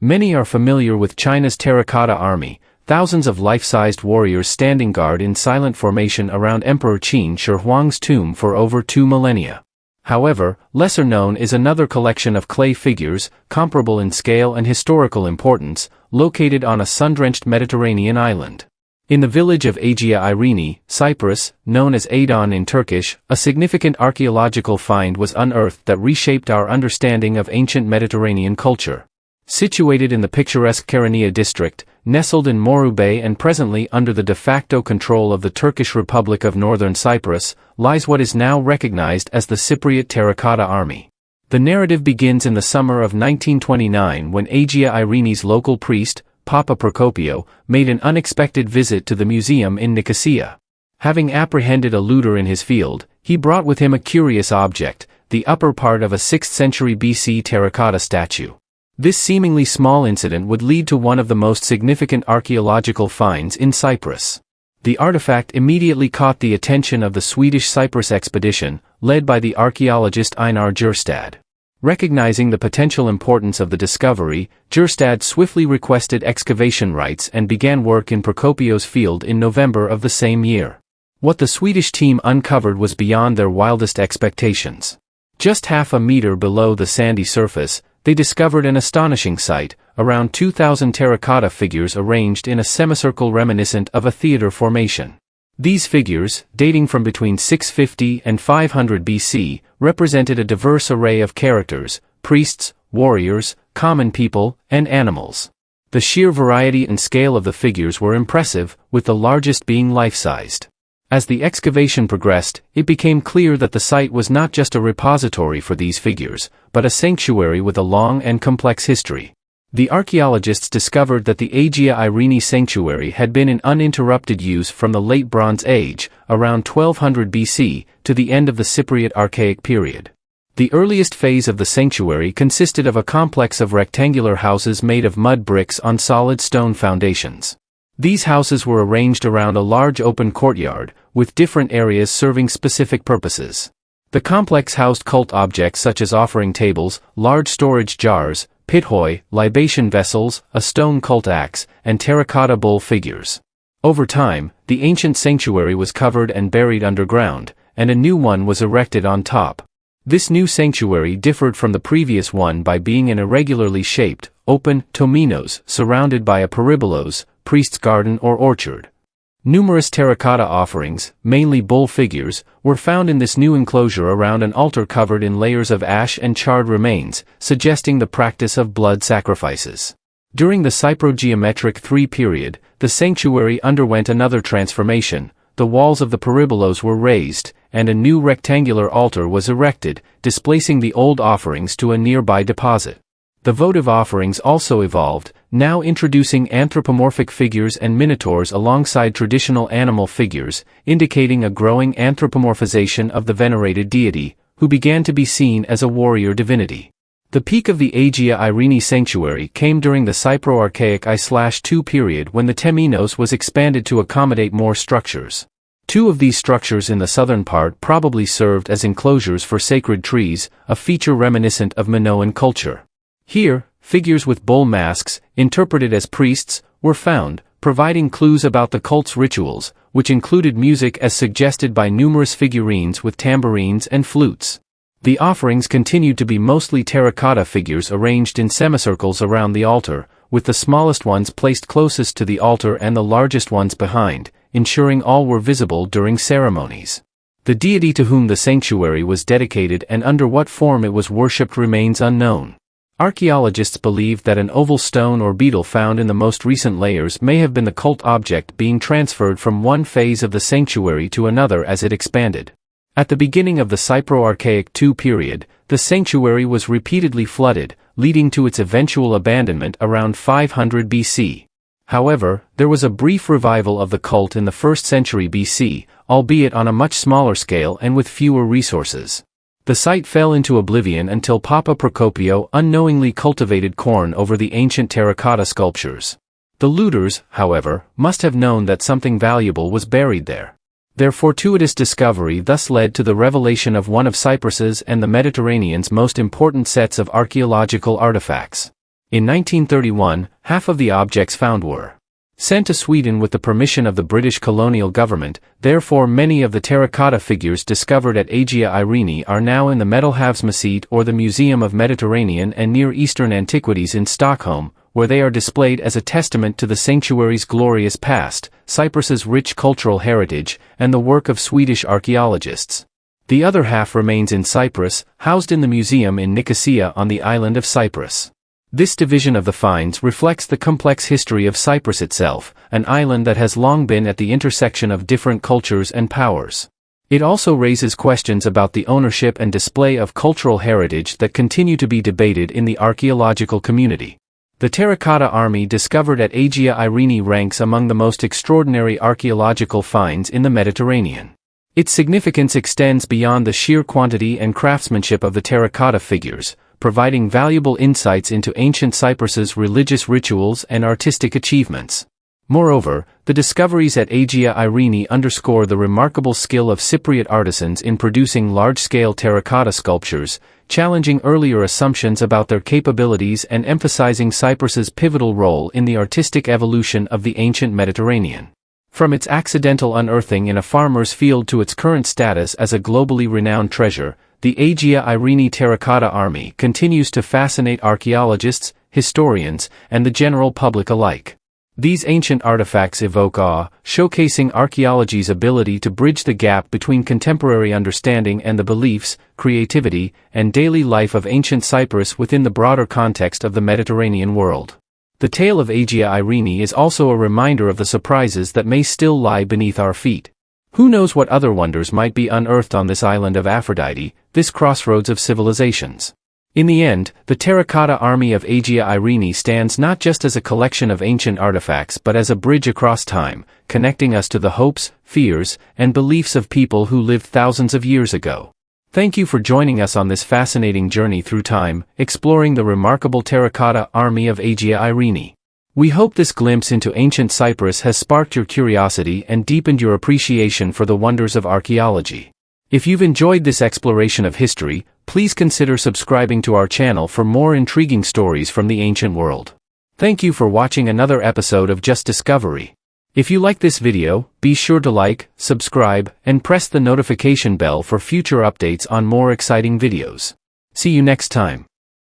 Many are familiar with China's Terracotta army, thousands of life-sized warriors standing guard in silent formation around Emperor Qin Huang's tomb for over 2 millennia. However, lesser known is another collection of clay figures, comparable in scale and historical importance, located on a sun-drenched Mediterranean island. In the village of Agia, Irini, Cyprus, known as Adon in Turkish, a significant archaeological find was unearthed that reshaped our understanding of ancient Mediterranean culture. Situated in the picturesque Kyrenia district, nestled in Moru Bay and presently under the de facto control of the Turkish Republic of Northern Cyprus, lies what is now recognized as the Cypriot Terracotta Army. The narrative begins in the summer of 1929 when Agia Irini's local priest, Papa Procopio, made an unexpected visit to the museum in Nicosia. Having apprehended a looter in his field, he brought with him a curious object, the upper part of a 6th century BC terracotta statue. This seemingly small incident would lead to one of the most significant archaeological finds in Cyprus. The artifact immediately caught the attention of the Swedish Cyprus expedition, led by the archaeologist Einar Jurstad. Recognizing the potential importance of the discovery, Jurstad swiftly requested excavation rights and began work in Procopio's field in November of the same year. What the Swedish team uncovered was beyond their wildest expectations. Just half a meter below the sandy surface, they discovered an astonishing sight, around 2,000 terracotta figures arranged in a semicircle reminiscent of a theater formation. These figures, dating from between 650 and 500 BC, represented a diverse array of characters, priests, warriors, common people, and animals. The sheer variety and scale of the figures were impressive, with the largest being life-sized. As the excavation progressed, it became clear that the site was not just a repository for these figures, but a sanctuary with a long and complex history. The archaeologists discovered that the Agia Irini sanctuary had been in uninterrupted use from the Late Bronze Age, around 1200 BC, to the end of the Cypriot Archaic period. The earliest phase of the sanctuary consisted of a complex of rectangular houses made of mud bricks on solid stone foundations. These houses were arranged around a large open courtyard, with different areas serving specific purposes. The complex housed cult objects such as offering tables, large storage jars, pithoi, libation vessels, a stone cult axe, and terracotta bull figures. Over time, the ancient sanctuary was covered and buried underground, and a new one was erected on top. This new sanctuary differed from the previous one by being an irregularly shaped, open tominos surrounded by a peribolos, priest's garden or orchard. Numerous terracotta offerings, mainly bull figures, were found in this new enclosure around an altar covered in layers of ash and charred remains, suggesting the practice of blood sacrifices. During the Cypro-geometric III period, the sanctuary underwent another transformation. The walls of the peribolos were raised, and a new rectangular altar was erected, displacing the old offerings to a nearby deposit. The votive offerings also evolved, now introducing anthropomorphic figures and minotaurs alongside traditional animal figures, indicating a growing anthropomorphization of the venerated deity, who began to be seen as a warrior divinity. The peak of the Agia Irini sanctuary came during the Cypro-Archaic I/II period when the temenos was expanded to accommodate more structures. Two of these structures in the southern part probably served as enclosures for sacred trees, a feature reminiscent of Minoan culture. Here, figures with bull masks, interpreted as priests, were found, providing clues about the cult's rituals, which included music as suggested by numerous figurines with tambourines and flutes. The offerings continued to be mostly terracotta figures arranged in semicircles around the altar, with the smallest ones placed closest to the altar and the largest ones behind, ensuring all were visible during ceremonies. The deity to whom the sanctuary was dedicated and under what form it was worshipped remains unknown. Archaeologists believe that an oval stone or beetle found in the most recent layers may have been the cult object being transferred from one phase of the sanctuary to another as it expanded. At the beginning of the Cypro-Archaic II period, the sanctuary was repeatedly flooded, leading to its eventual abandonment around 500 BC. However, there was a brief revival of the cult in the 1st century BC, albeit on a much smaller scale and with fewer resources. The site fell into oblivion until Papa Procopio unknowingly cultivated corn over the ancient terracotta sculptures. The looters, however, must have known that something valuable was buried there. Their fortuitous discovery thus led to the revelation of one of Cyprus's and the Mediterranean's most important sets of archaeological artifacts. In 1931, half of the objects found were sent to Sweden with the permission of the British colonial government. Therefore many of the terracotta figures discovered at Agia Irini are now in the Medelhavsmuseet or the Museum of Mediterranean and Near Eastern Antiquities in Stockholm, where they are displayed as a testament to the sanctuary's glorious past, Cyprus's rich cultural heritage, and the work of Swedish archaeologists. The other half remains in Cyprus, housed in the museum in Nicosia on the island of Cyprus. This division of the finds reflects the complex history of Cyprus itself, an island that has long been at the intersection of different cultures and powers. It also raises questions about the ownership and display of cultural heritage that continue to be debated in the archaeological community. The terracotta army discovered at Agia Irini ranks among the most extraordinary archaeological finds in the Mediterranean. Its significance extends beyond the sheer quantity and craftsmanship of the terracotta figures, providing valuable insights into ancient Cyprus's religious rituals and artistic achievements. Moreover, the discoveries at Agia Irini underscore the remarkable skill of Cypriot artisans in producing large-scale terracotta sculptures, challenging earlier assumptions about their capabilities and emphasizing Cyprus's pivotal role in the artistic evolution of the ancient Mediterranean. From its accidental unearthing in a farmer's field to its current status as a globally renowned treasure, the Agia Irini terracotta army continues to fascinate archaeologists, historians, and the general public alike. These ancient artifacts evoke awe, showcasing archaeology's ability to bridge the gap between contemporary understanding and the beliefs, creativity, and daily life of ancient Cyprus within the broader context of the Mediterranean world. The tale of Agia Irini is also a reminder of the surprises that may still lie beneath our feet. Who knows what other wonders might be unearthed on this island of Aphrodite, this crossroads of civilizations. In the end, the terracotta army of Agia Irini stands not just as a collection of ancient artifacts but as a bridge across time, connecting us to the hopes, fears, and beliefs of people who lived thousands of years ago. Thank you for joining us on this fascinating journey through time, exploring the remarkable terracotta army of Agia Irini. We hope this glimpse into ancient Cyprus has sparked your curiosity and deepened your appreciation for the wonders of archaeology. If you've enjoyed this exploration of history, please consider subscribing to our channel for more intriguing stories from the ancient world. Thank you for watching another episode of Just Discovery. If you like this video, be sure to like, subscribe, and press the notification bell for future updates on more exciting videos. See you next time.